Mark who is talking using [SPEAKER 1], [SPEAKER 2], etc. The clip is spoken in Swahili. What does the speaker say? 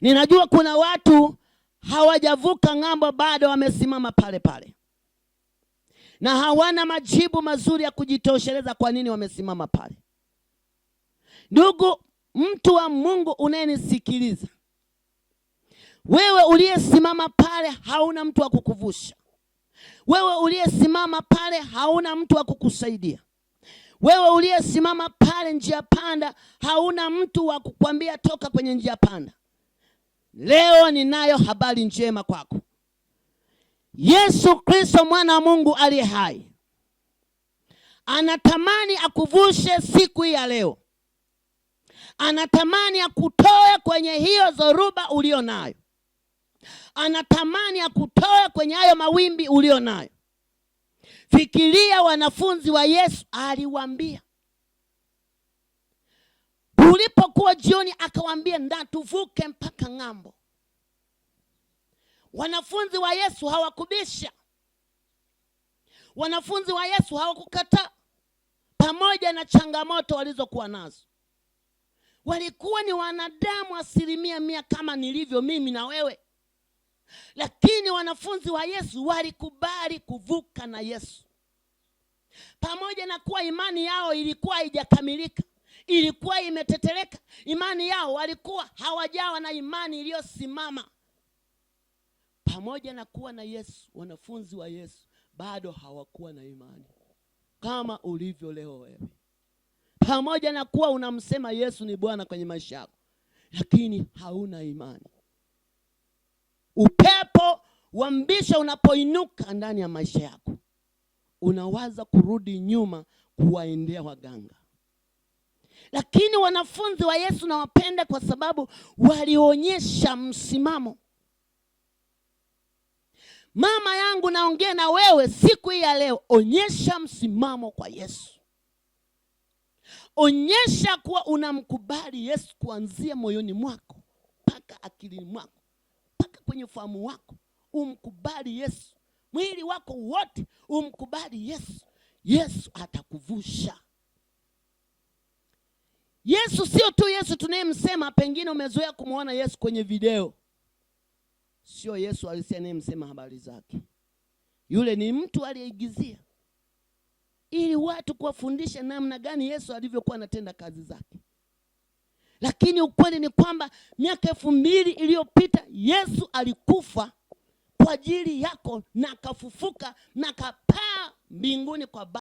[SPEAKER 1] Ninajua kuna watu hawajavuka ng'ambo, bado wamesimama pale pale na hawana majibu mazuri ya kujitosheleza kwa nini wamesimama pale. Ndugu mtu wa Mungu unayenisikiliza, wewe uliyesimama pale hauna mtu wa kukuvusha. Wewe uliyesimama pale hauna mtu wa kukusaidia. Wewe uliyesimama pale njia panda hauna mtu wa kukwambia toka kwenye njia panda. Leo ninayo habari njema kwako. Yesu Kristo mwana wa Mungu aliye hai anatamani akuvushe siku hii ya leo. Anatamani akutoe kwenye hiyo dhoruba ulio nayo. Anatamani akutoe kwenye hayo mawimbi ulio nayo. Fikiria wanafunzi wa Yesu, aliwaambia ulipokuwa jioni, akawaambia ndatuvuke mpaka ng'ambo. Wanafunzi wa Yesu hawakubisha. Wanafunzi wa Yesu hawakukataa pamoja na changamoto walizokuwa nazo. Walikuwa ni wanadamu 100% kama nilivyo mimi na wewe. Lakini wanafunzi wa Yesu walikubali kuvuka na Yesu. Pamoja na kuwa imani yao ilikuwa haijakamilika, ilikuwa imeteteleka, imani yao walikuwa hawajawa na imani iliyosimama. Pamoja na kuwa na Yesu, wanafunzi wa Yesu bado hawakuwa na imani kama ulivyo leo wewe. Pamoja na kuwa unamsema Yesu ni Bwana kwenye maisha yako, lakini hauna imani. Upepo wa mbisha unapoinuka ndani ya maisha yako, unawaza kurudi nyuma kuwaendea waganga. Lakini wanafunzi wa Yesu nawapenda kwa sababu walionyesha msimamo. Mama yangu, naongea na wewe siku hii ya leo, onyesha msimamo kwa Yesu. Onyesha kuwa unamkubali Yesu kuanzia moyoni mwako mpaka akilini mwako, mpaka kwenye ufahamu wako. Umkubali Yesu. Mwili wako wote umkubali Yesu. Yesu atakuvusha. Yesu sio tu Yesu tunayemsema, pengine umezoea kumuona Yesu kwenye video. Sio Yesu alisi anayemsema habari zake. Yule ni mtu aliyeigizia ili watu kuwafundisha namna gani Yesu alivyokuwa anatenda kazi zake. Lakini ukweli ni kwamba miaka 2000 iliyopita Yesu alikufa kwa ajili yako na akafufuka na akapaa mbinguni kwa Baba.